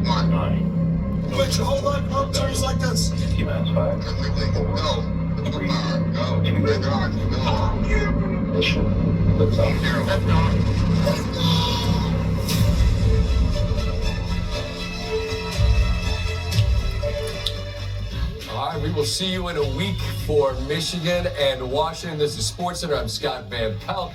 9. You wait your whole life up turns like this. T-minus 5. 4. 3. 2. Mission. Lifts off. All right, we will see you in a week for Michigan and Washington. This is SportsCenter. I'm Scott Van Pelt.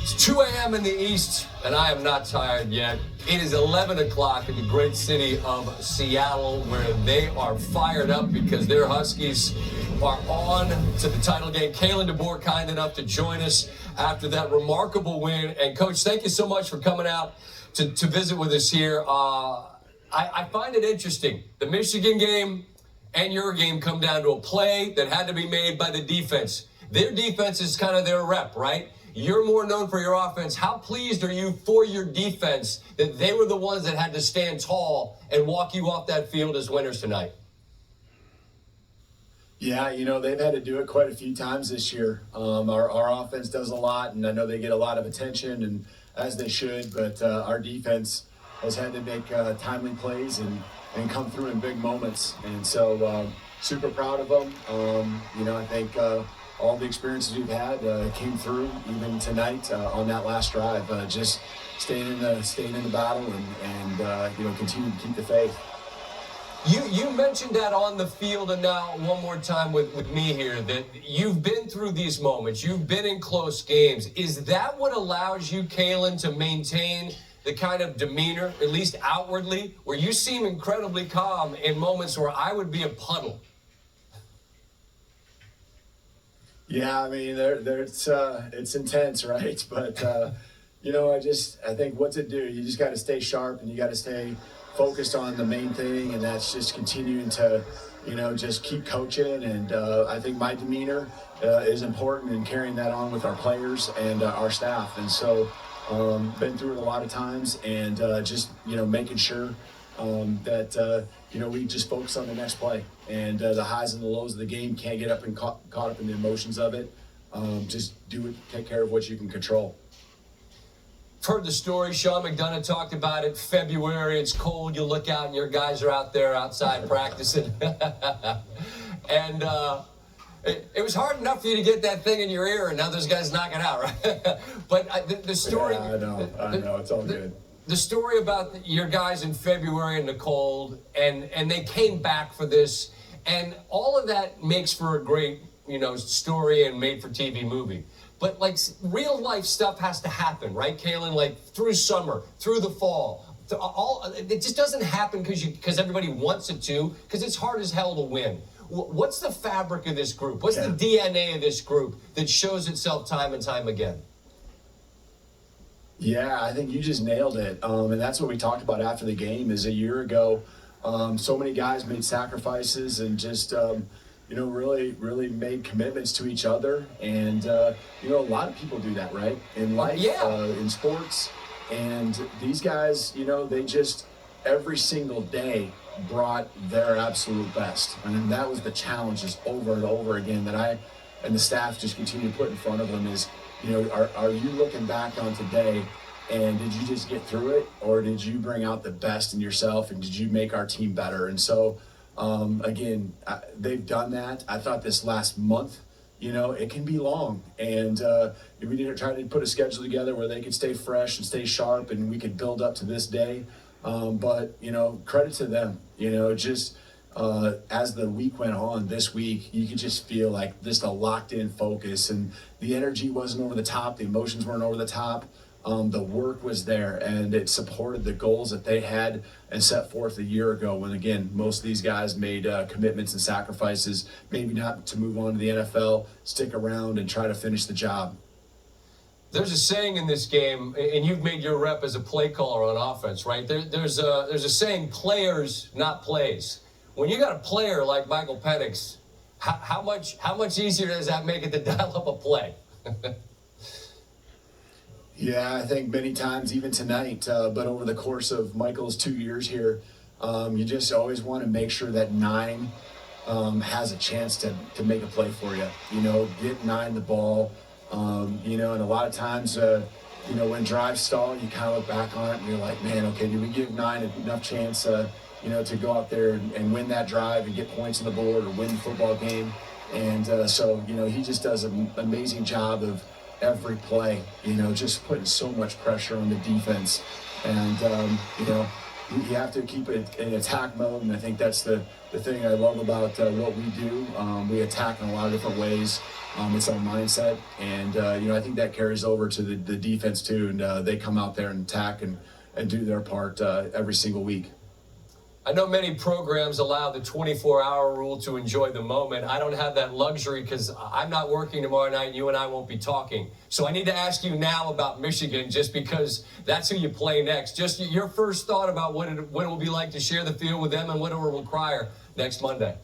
It's 2 a.m. in the East, and I am not tired yet. It is 11 o'clock in the great city of Seattle, where they are fired up because their Huskies are on to the title game. Kalen DeBOER kind enough to join us after that remarkable win. And, Coach, thank you so much for coming out to visit with us here. I find it interesting. The Michigan game and your game come down to a play that had to be made by the defense. Their defense is kind of their rep, right? You're more known for your offense. How pleased are you for your defense that they were the ones that had to stand tall and walk you off that field as winners tonight? Yeah, they've had to do it quite a few times this year. Our offense does a lot, and I know they get a lot of attention, and as they should, but our defense has had to make timely plays and come through in big moments. And so super proud of them. I think all the experiences we've had came through even tonight on that last drive. Just staying in the battle and continue to keep the faith. You mentioned that on the field, and now one more time with me here, that you've been through these moments. You've been in close games. Is that what allows you, Kalen, to maintain the kind of demeanor, at least outwardly, where you seem incredibly calm in moments where I would be a puddle? Yeah, I mean, it's intense, right? But I think what's it do? You just got to stay sharp, and you got to stay focused on the main thing, and that's just continuing to, just keep coaching. And I think my demeanor is important in carrying that on with our players and our staff. And so, been through it a lot of times, and just making sure that we just focus on the next play, and the highs and the lows of the game, can't get up and caught up in the emotions of it. Just do it, take care of what you can control. Heard the story. Sean McDonough talked about it. February, it's cold. You look out, and your guys are out there outside practicing, and it was hard enough for you to get that thing in your ear, and now those guys knock it out, right? But the story. Yeah, I know. It's all good. The story about your guys in February in the cold, and they came back for this, and all of that makes for a great, story and made-for-TV movie. But, real life stuff has to happen, right, Kalen? Through summer, through the fall. It just doesn't happen because everybody wants it to, because it's hard as hell to win. What's the fabric of this group? What's the DNA of this group that shows itself time and time again? Yeah, I think you just nailed it. And that's what we talked about after the game is a year ago. So many guys made sacrifices and just, really made commitments to each other. And, a lot of people do that, right? In life, in sports. And these guys, they just every single day brought their absolute best. And that was the challenges over and over again that I and the staff just continue to put in front of them is, are you looking back on today and did you just get through it, or did you bring out the best in yourself and did you make our team better? And so, again, they've done that. I thought this last month, it can be long, and we didn't try to put a schedule together where they could stay fresh and stay sharp and we could build up to this day. But, credit to them, just as the week went on this week, you could just feel like just a locked in focus, and the energy wasn't over the top. The emotions weren't over the top. The work was there, and it supported the goals that they had and set forth a year ago when, again, most of these guys made commitments and sacrifices, maybe not to move on to the NFL, stick around and try to finish the job. There's a saying in this game, and you've made your rep as a play caller on offense, right? There's a saying, players, not plays. When you got a player like Michael Penix, how much easier does that make it to dial up a play? Yeah, I think many times, even tonight, but over the course of Michael's 2 years here, you just always want to make sure that 9 has a chance to make a play for you. Get 9 the ball, and a lot of times when drives stall, you kind of look back on it and you're like, man, okay, did we give 9 enough chance, to go out there and win that drive and get points on the board or win the football game? And so, he just does an amazing job of every play, just putting so much pressure on the defense. And, you have to keep it in attack mode, and I think that's the thing I love about what we do. We attack in a lot of different ways. It's our mindset, and I think that carries over to the defense too, and they come out there and attack and do their part every single week. I know many programs allow the 24-hour rule to enjoy the moment. I don't have that luxury because I'm not working tomorrow night, and you and I won't be talking. So I need to ask you now about Michigan, just because that's who you play next. Just your first thought about what it will be like to share the field with them and what it will require next Monday.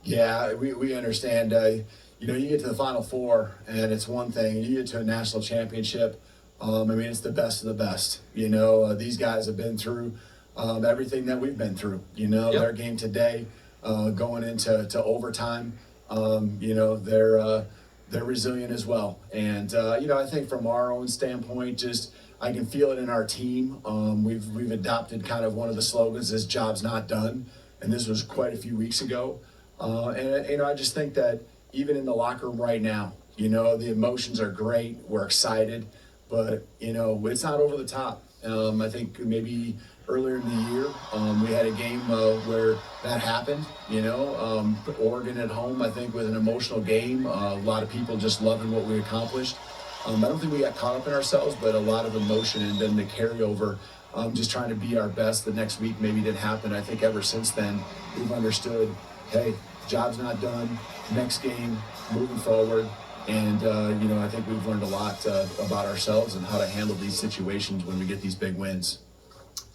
Yeah, we understand. You get to the Final Four, and it's one thing. You get to a national championship. It's the best of the best. These guys have been through everything that we've been through. Yep. Their game today, going into overtime. They're resilient as well. And I think from our own standpoint, just I can feel it in our team. We've adopted kind of one of the slogans: "This job's not done," and this was quite a few weeks ago. I just think that even in the locker room right now, the emotions are great. We're excited, but it's not over the top. I think maybe earlier in the year, we had a game where that happened. Oregon at home, I think, was an emotional game. A lot of people just loving what we accomplished. I don't think we got caught up in ourselves, but a lot of emotion, and then the carryover, just trying to be our best. The next week maybe didn't happen. I think ever since then, we've understood, hey, job's not done. Next game, moving forward. And, I think we've learned a lot about ourselves and how to handle these situations when we get these big wins.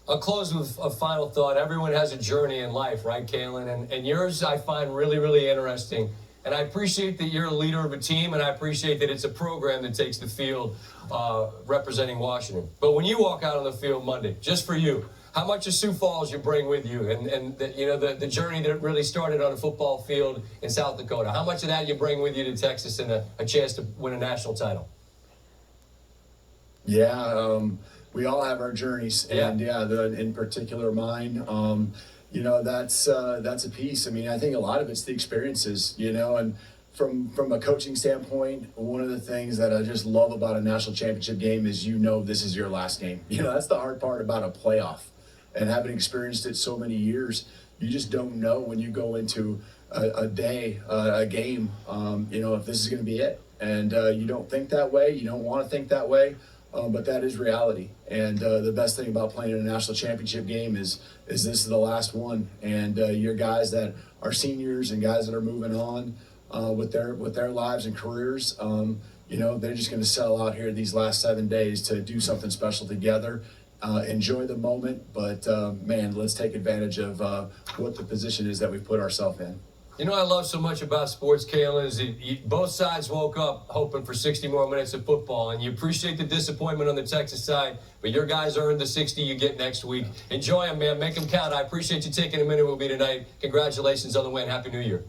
I'll close with a final thought. Everyone has a journey in life, right, Kalen? And yours I find really, really interesting. And I appreciate that you're a leader of a team, and I appreciate that it's a program that takes the field representing Washington. But when you walk out on the field Monday, just for you, how much of Sioux Falls you bring with you, and the journey that really started on a football field in South Dakota? How much of that you bring with you to Texas and a chance to win a national title? Yeah, we all have our journeys, and in particular mine. That's a piece. I think a lot of it's the experiences, and from a coaching standpoint, one of the things that I just love about a national championship game is this is your last game. That's the hard part about a playoff. And having experienced it so many years, you just don't know when you go into a game, if this is going to be it. And you don't think that way. You don't want to think that way. But that is reality. And the best thing about playing in a national championship game is this is the last one. And your guys that are seniors and guys that are moving on with their lives and careers, they're just going to settle out here these last 7 days to do something special together. Enjoy the moment, but let's take advantage of what the position is that we've put ourselves in. I love so much about sports, Kalen, is that both sides woke up hoping for 60 more minutes of football, and you appreciate the disappointment on the Texas side, but your guys earned the 60 you get next week. Enjoy them, man. Make them count. I appreciate you taking a minute with me tonight. Congratulations on the win. Happy New Year.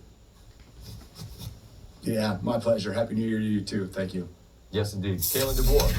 Yeah, my pleasure. Happy New Year to you, too. Thank you. Yes, indeed. Kalen DeBOER.